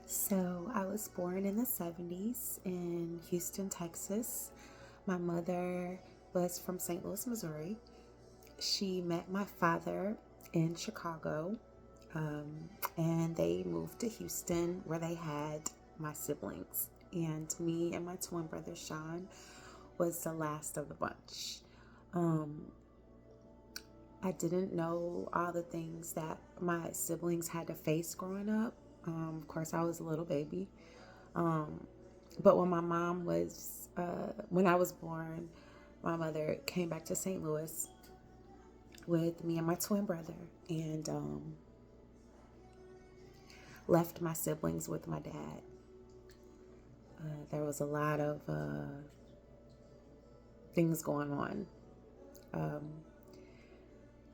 So I was born in the 70s in Houston, Texas. My mother was from St. Louis, Missouri. She met my father in Chicago, and they moved to Houston where they had my siblings. And me and my twin brother Sean was the last of the bunch. Um, I didn't know all the things that my siblings had to face growing up. Of course, I was a little baby. Um, but when I was born, my mother came back to St. Louis with me and my twin brother and left my siblings with my dad. There was a lot of things going on. Um,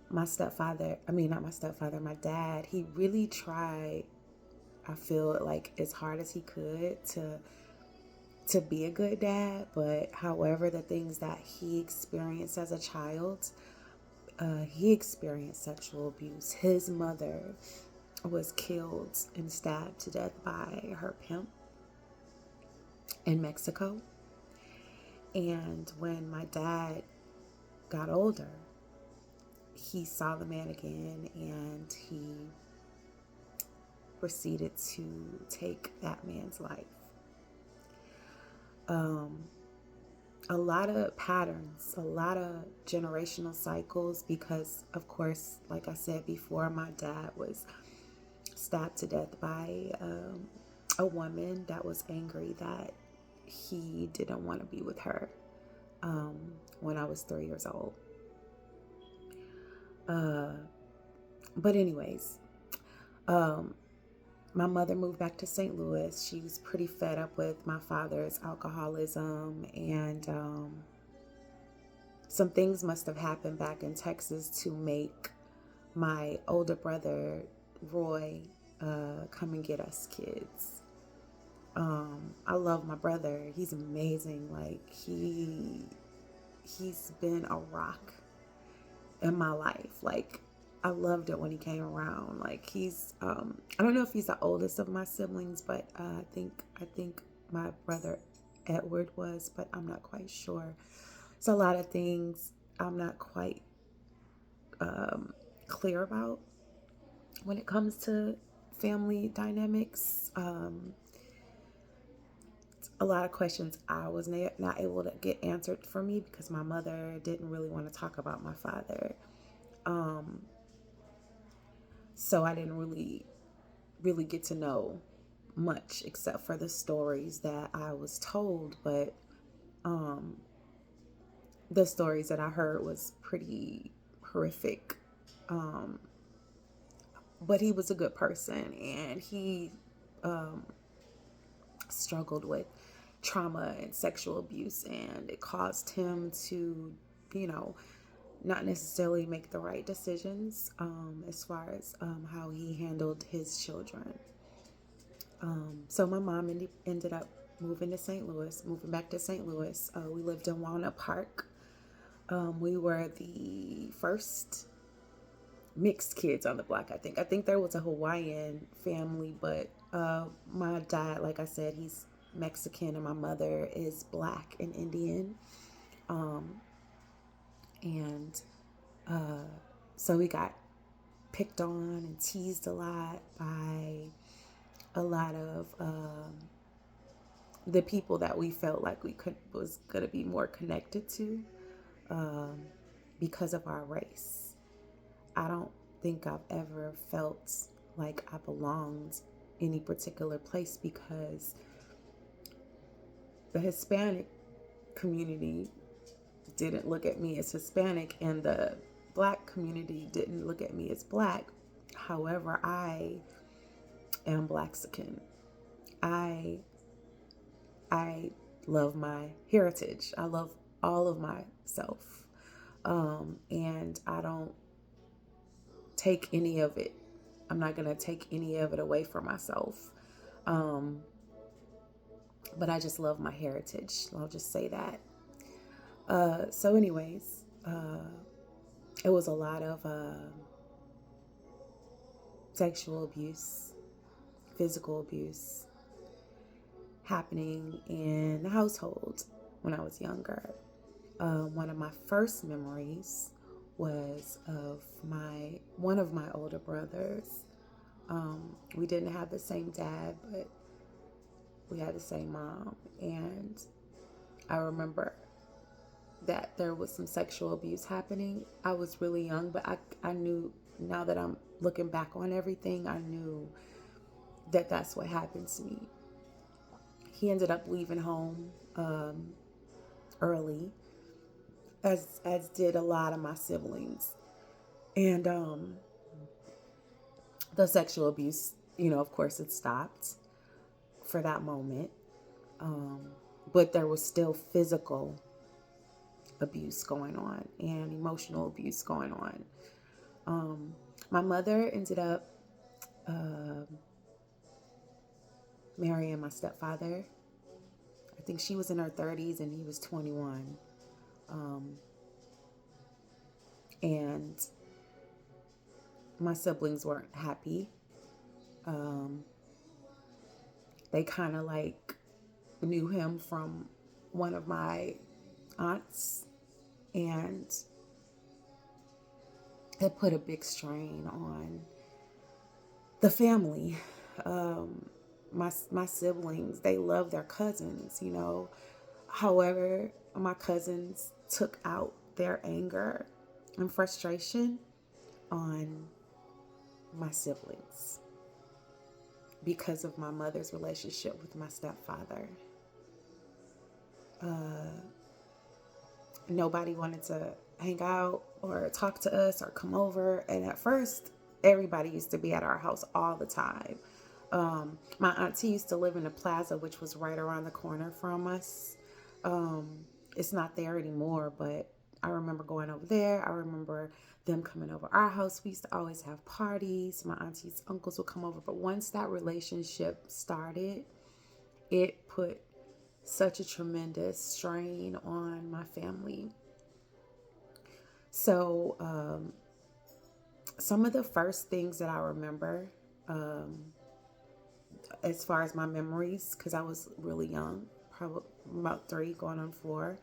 not my stepfather, my dad, he really tried, I feel like, as hard as he could to be a good dad, but however, the things that he experienced as a child, he experienced sexual abuse. His mother was killed and stabbed to death by her pimp in Mexico. And when my dad got older, he saw the man again and he proceeded to take that man's life. Um, a lot of patterns, a lot of generational cycles, because, of course, like I said before, my dad was stabbed to death by a woman that was angry that he didn't want to be with her um, when I was 3 years old. Uh, but, anyways, um, my mother moved back to St. Louis. She was pretty fed up with my father's alcoholism, and some things must have happened back in Texas to make my older brother, Roy, come and get us kids. I love my brother. He's amazing. Like he's been a rock in my life. Like I loved it when he came around. Like he's I don't know if he's the oldest of my siblings, but I think my brother Edward was, but I'm not quite sure. So a lot of things I'm not quite clear about when it comes to family dynamics. A lot of questions I was not able to get answered for me because my mother didn't really want to talk about my father. Um, so I didn't really get to know much except for the stories that I was told. But um, the stories that I heard was pretty horrific. Um, but he was a good person, and he um, struggled with trauma and sexual abuse, and it caused him to, you know, not necessarily make the right decisions as far as how he handled his children. So my mom ended up moving back to St. Louis. We lived in Walnut Park. We were the first mixed kids on the block. I think there was a Hawaiian family, but my dad, like I said, he's Mexican, and my mother is Black and Indian. Um, and so we got picked on and teased a lot by a lot of the people that we felt like we could was gonna be more connected to um, because of our race. I don't think I've ever felt like I belonged any particular place because the Hispanic community didn't look at me as Hispanic and the Black community didn't look at me as Black. However, I am Blaxican. I I love my heritage. I love all of myself. And I don't take any of it. I'm not going to take any of it away from myself. Um, but I just love my heritage. I'll just say that. So, anyways, it was a lot of sexual abuse. physical abuse happening in the household when I was younger. One of my first memories was of one of my older brothers. We didn't have the same dad, but we had the same mom. And I remember that there was some sexual abuse happening. I was really young, but I knew, now that I'm looking back on everything, I knew that that's what happened to me. He ended up leaving home early, as did a lot of my siblings. And the sexual abuse, of course, it stopped for that moment. But there was still physical abuse going on and emotional abuse going on. My mother ended up marrying my stepfather. I think she was in her 30s and he was 21. And my siblings weren't happy. They kind of like knew him from one of my aunts, and it put a big strain on the family. My siblings, they love their cousins. However, my cousins took out their anger and frustration on my siblings because of my mother's relationship with my stepfather. Nobody wanted to hang out or talk to us or come over. And at first, everybody used to be at our house all the time. My auntie used to live in the plaza, which was right around the corner from us. It's not there anymore, but I remember going over there. I remember them coming over our house. We used to always have parties. My auntie's uncles would come over. But once that relationship started, it put such a tremendous strain on my family. So some of the first things that I remember, as far as my memories, because I was really young, probably about 3 going on 4,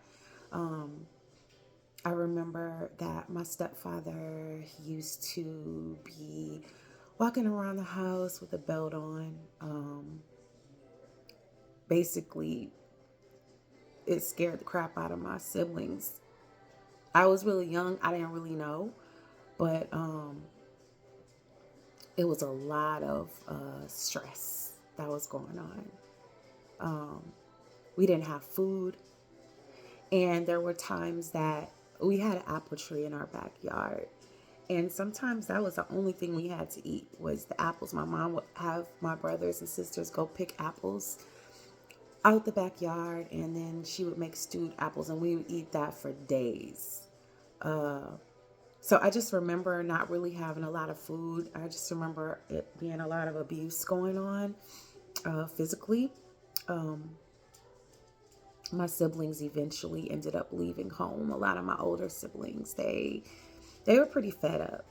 I remember that my stepfather used to be walking around the house with a belt on. Basically, it scared the crap out of my siblings. I was really young. I didn't really know. But it was a lot of stress that was going on. We didn't have food. And there were times that we had an apple tree in our backyard. And sometimes that was the only thing we had to eat was the apples. My mom would have my brothers and sisters go pick apples out the backyard, and then she would make stewed apples, and we would eat that for days. So I just remember not really having a lot of food. I just remember it being a lot of abuse going on physically. My siblings eventually ended up leaving home. A lot of my older siblings, they were pretty fed up.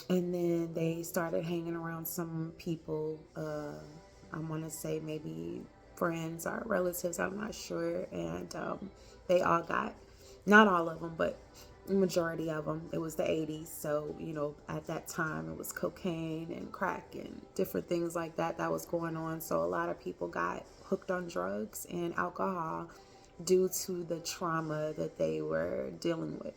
And then they started hanging around some people, I want to say maybe friends or relatives, I'm not sure. And they all got, not all of them, but the majority of them, it was the 80s. So, at that time it was cocaine and crack and different things like that was going on. So a lot of people got hooked on drugs and alcohol due to the trauma that they were dealing with.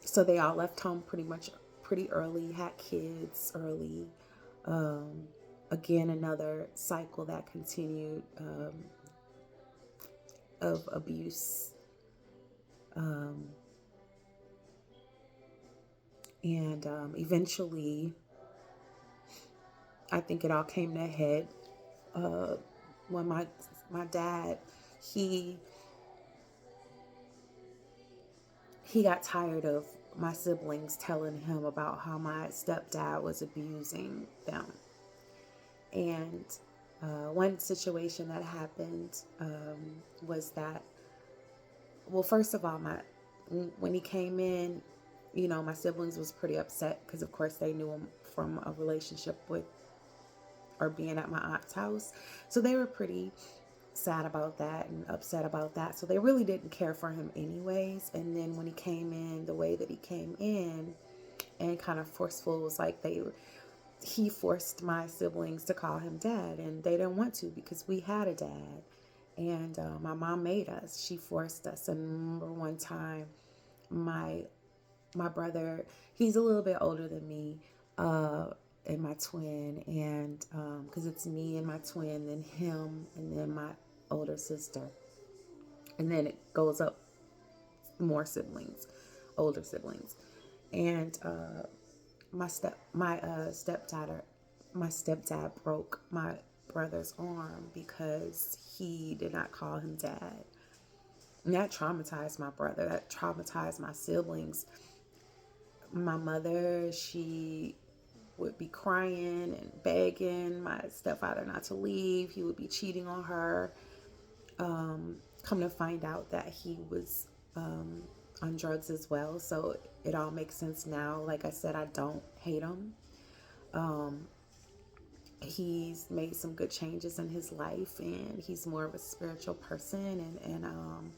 So they all left home pretty early, had kids early. Again, another cycle that continued of abuse. And eventually, I think it all came to a head when my dad, he got tired of my siblings telling him about how my stepdad was abusing them. And one situation that happened was that, well, first of all, when he came in, My siblings was pretty upset because, of course, they knew him from a relationship with or being at my aunt's house. So they were pretty sad about that and upset about that. So they really didn't care for him anyways. And then when he came in the way that he came in and kind of forceful, was like he forced my siblings to call him dad, and they didn't want to because we had a dad. And my mom made us. She forced us. And I remember one time, my my brother, he's a little bit older than me, and my twin, and because it's me and my twin, then him, and then my older sister, and then it goes up more siblings, older siblings, and my stepdad broke my brother's arm because he did not call him dad. And that traumatized my brother. That traumatized my siblings. My mother, she would be crying and begging my stepfather not to leave. He would be cheating on her. Come to find out that he was on drugs as well. So it all makes sense now. Like I said, I don't hate him. He's made some good changes in his life, and he's more of a spiritual person, and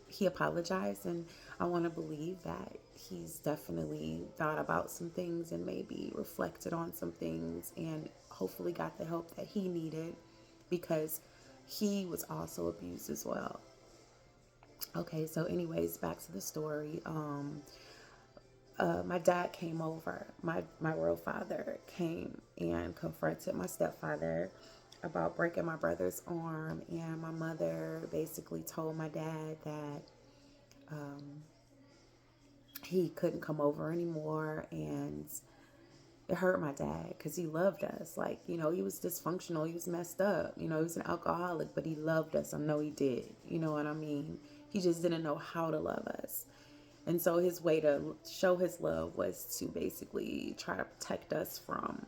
he apologized, and I want to believe that he's definitely thought about some things and maybe reflected on some things and hopefully got the help that he needed, because he was also abused as well. Okay, so anyways, back to the story. My dad came over. My real father came and confronted my stepfather about breaking my brother's arm, and my mother basically told my dad that he couldn't come over anymore, and it hurt my dad because he loved us. Like, he was dysfunctional, he was messed up, he was an alcoholic, but he loved us. I know he did. You know what I mean? He just didn't know how to love us. And so his way to show his love was to basically try to protect us from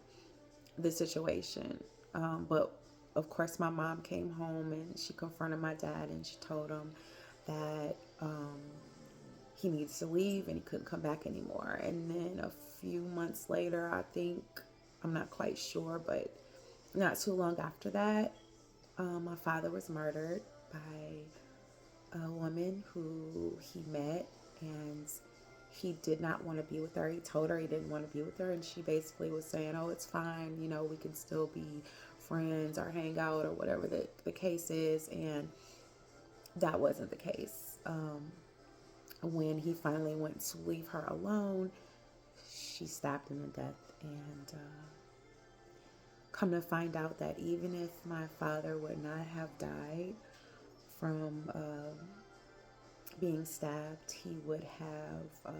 the situation. But of course, my mom came home and she confronted my dad, and she told him that he needs to leave and he couldn't come back anymore. And then a few months later, I think, I'm not quite sure, but not too long after that, my father was murdered by a woman who he met, and he did not want to be with her. He told her he didn't want to be with her, and she basically was saying, oh, it's fine, we can still be friends or hang out or whatever the case is. And that wasn't the case. When he finally went to leave her alone, she stabbed him to death. And come to find out that even if my father would not have died from being stabbed, he would have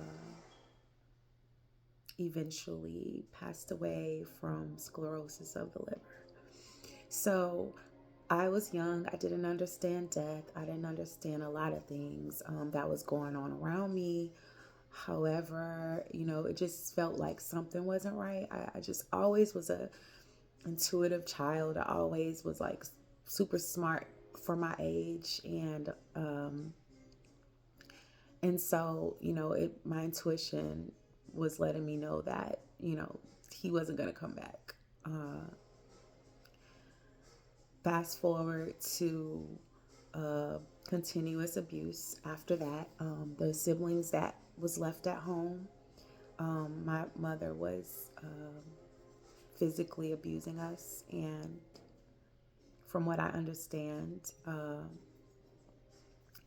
eventually passed away from sclerosis of the liver. So I was young. I didn't understand death. I didn't understand a lot of things that was going on around me. However, it just felt like something wasn't right. I just always was a intuitive child. I always was like super smart for my age, and so my intuition was letting me know that he wasn't gonna come back. Fast forward to continuous abuse after that. The siblings that was left at home, my mother was physically abusing us, and from what I understand,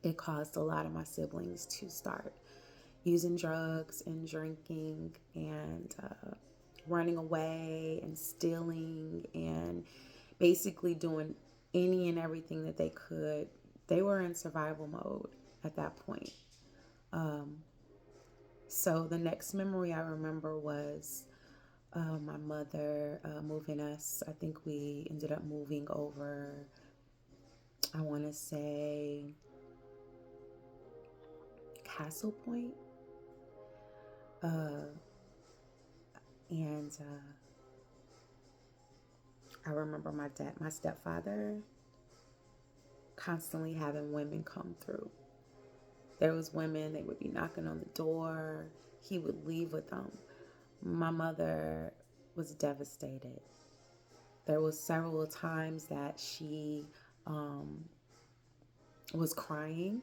it caused a lot of my siblings to start using drugs and drinking and running away and stealing and basically doing any and everything that they could. They were in survival mode at that point. So the next memory I remember was my mother moving us. I think we ended up moving over, I want to say, Castle Point. And I remember my stepfather constantly having women come through. There was women, they would be knocking on the door. He would leave with them. My mother was devastated. There was several times that she was crying,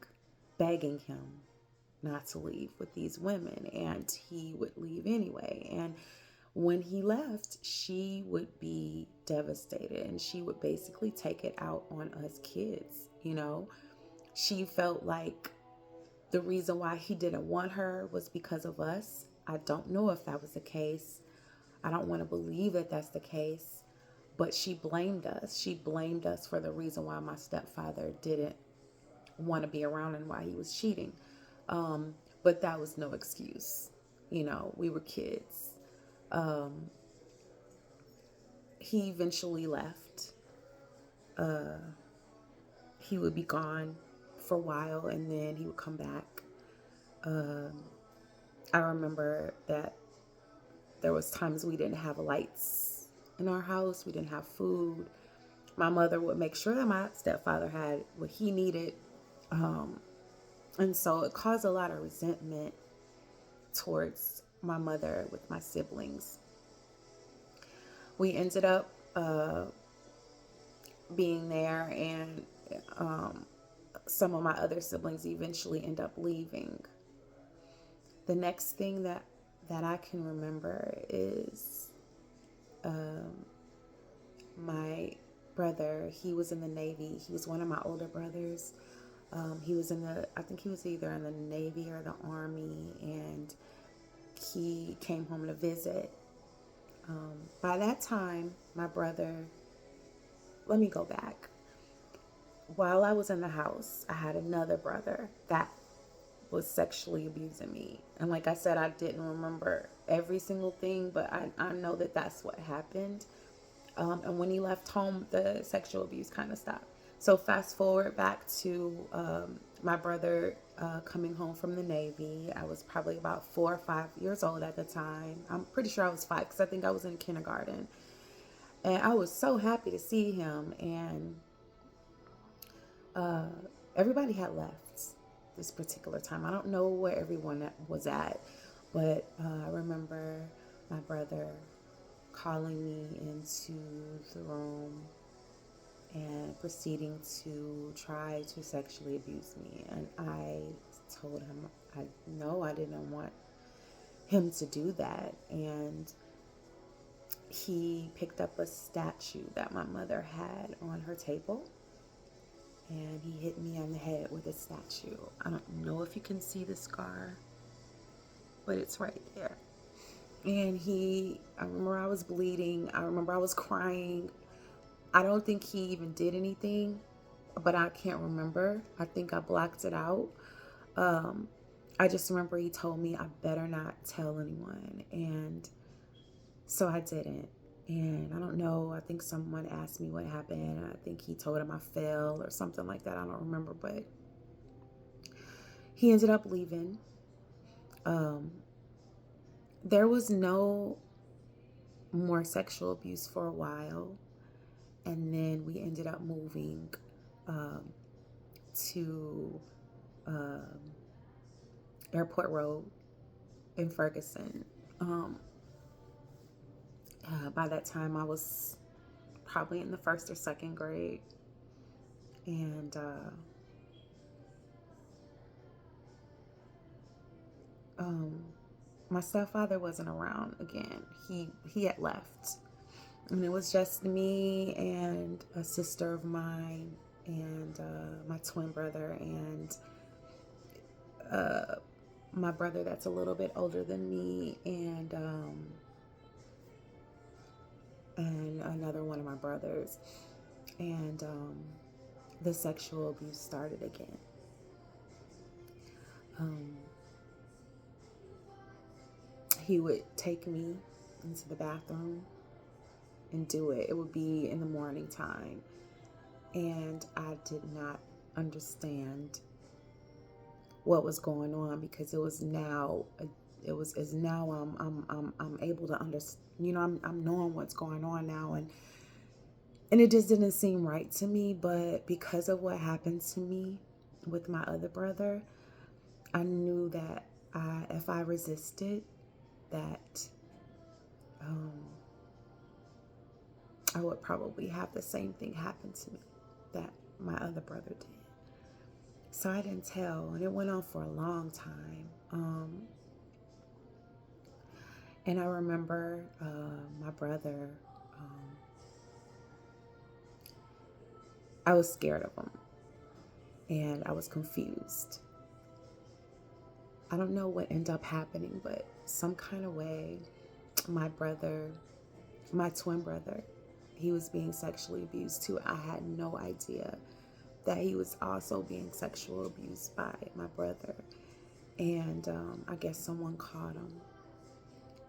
begging him not to leave with these women, and he would leave anyway. And when he left, she would be devastated, and she would basically take it out on us kids. She felt like the reason why he didn't want her was because of us. I don't know if that was the case. I don't want to believe that that's the case, but she blamed us. She blamed us for the reason why my stepfather didn't want to be around and why he was cheating. But that was no excuse. We were kids. He eventually left. He would be gone for a while, and then he would come back. I remember that there was times we didn't have lights in our house. We didn't have food. My mother would make sure that my stepfather had what he needed. And so it caused a lot of resentment towards my mother with my siblings. We ended up being there, and some of my other siblings eventually end up leaving. The next thing that I can remember is my brother. He was in the Navy. He was one of my older brothers. He was I think he was either in the Navy or the Army, and he came home to visit. By that time, my brother, let me go back. While I was in the house, I had another brother that was sexually abusing me. And like I said, I didn't remember every single thing, but I know that that's what happened. And when he left home, the sexual abuse kind of stopped. So fast forward back to my brother coming home from the Navy. I was probably about 4 or 5 years old at the time. I'm pretty sure I was 5 because I think I was in kindergarten. And I was so happy to see him. And everybody had left this particular time. I don't know where everyone was at, but I remember my brother calling me into the room and proceeding to try to sexually abuse me. And I told him I didn't want him to do that. And he picked up a statue that my mother had on her table, and he hit me on the head with a statue. I don't know if you can see the scar, but it's right there. And I remember I was bleeding. I remember I was crying. I don't think he even did anything, but I can't remember. I think I blacked it out. I just remember he told me I better not tell anyone. And so I didn't. And I don't know, I think someone asked me what happened. I think he told him I fell or something like that. I don't remember, but he ended up leaving. There was no more sexual abuse for a while. And then we ended up moving to Airport Road in Ferguson. By that time, I was probably in the 1st or 2nd grade. And my stepfather wasn't around again. He had left. And it was just me and a sister of mine and my twin brother and my brother that's a little bit older than me and another one of my brothers. And the sexual abuse started again. He would take me into the bathroom and do it. It would be in the morning time. And I did not understand what was going on because now I'm able to understand, I'm knowing what's going on now, and it just didn't seem right to me. But because of what happened to me with my other brother, I knew that if I resisted, that um, I would probably have the same thing happen to me that my other brother did. So I didn't tell, and it went on for a long time. And I remember my brother, um, I was scared of him and I was confused. I don't know what ended up happening, but some kind of way, my brother, my twin brother, he was being sexually abused too. I had no idea that he was also being sexually abused by my brother. And I guess someone caught him.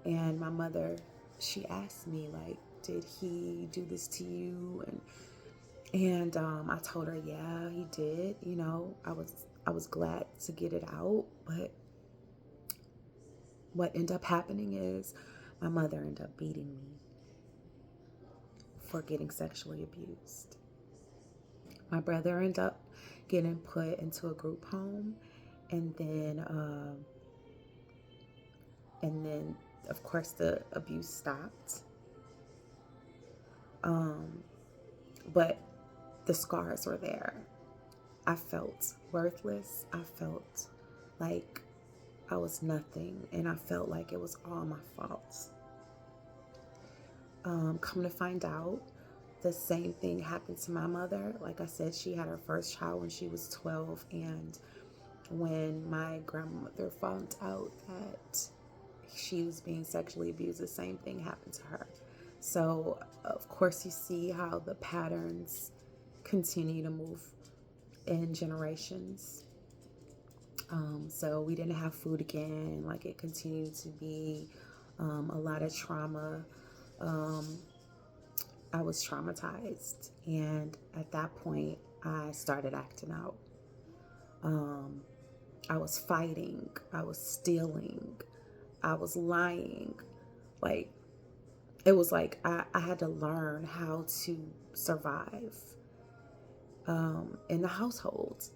And my mother, she asked me, like, did he do this to you? And I told her, yeah, he did. You know, I was glad to get it out, but what ended up happening is my mother ended up beating me for getting sexually abused. My brother ended up getting put into a group home, and then of course the abuse stopped. But the scars were there. I felt worthless. I felt like I was nothing, and I felt like it was all my fault. Come to find out, the same thing happened to my mother. Like I said, she had her first child when she was 12, and when my grandmother found out that she was being sexually abused, the same thing happened to her. So, of course, you see how the patterns continue to move in generations. So we didn't have food again. Like, it continued to be a lot of trauma. I was traumatized, and at that point, I started acting out. I was fighting. I was stealing. I was lying. Like, it was like I had to learn how to survive in the household.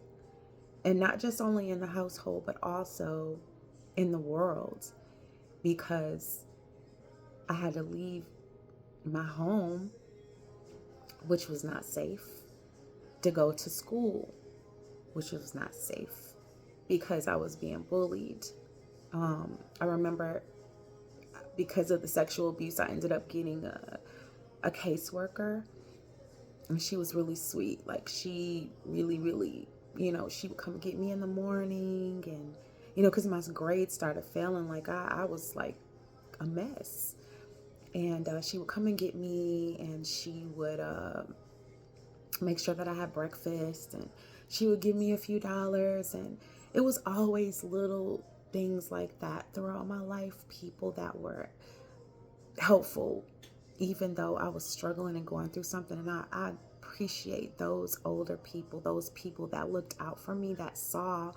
And not just only in the household, but also in the world, because I had to leave my home, which was not safe, to go to school, which was not safe, because I was being bullied. I remember because of the sexual abuse, I ended up getting a caseworker, and she was really sweet. Like, she really, really, she would come get me in the morning, and, because my grades started failing, like, I was like a mess. And she would come and get me, and she would make sure that I had breakfast, and she would give me a few dollars. And it was always little things like that throughout my life, people that were helpful, even though I was struggling and going through something. And I appreciate those older people, those people that looked out for me, that saw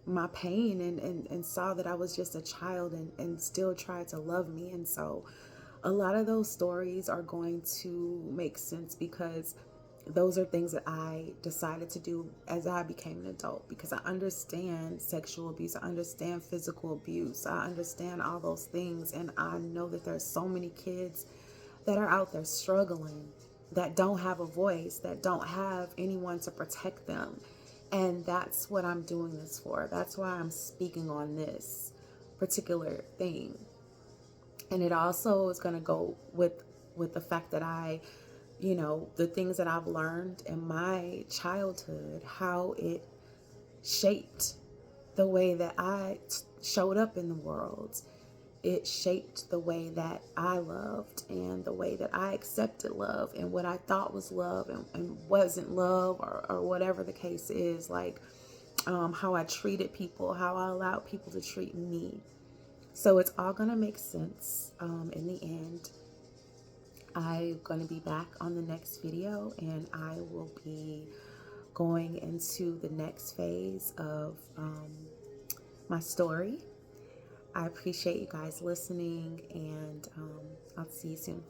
my pain and saw that I was just a child, and still tried to love me. And so a lot of those stories are going to make sense, because those are things that I decided to do as I became an adult, because I understand sexual abuse, I understand physical abuse, I understand all those things. And I know that there's so many kids that are out there struggling, that don't have a voice, that don't have anyone to protect them. And that's what I'm doing this for. That's why I'm speaking on this particular thing. And it also is going to go with the fact that the things that I've learned in my childhood, how it shaped the way that I showed up in the world. It shaped the way that I loved, and the way that I accepted love, and what I thought was love and wasn't love, or whatever the case is. Like, how I treated people, how I allowed people to treat me. So it's all going to make sense in the end. I'm going to be back on the next video, and I will be going into the next phase of my story. I appreciate you guys listening, and I'll see you soon.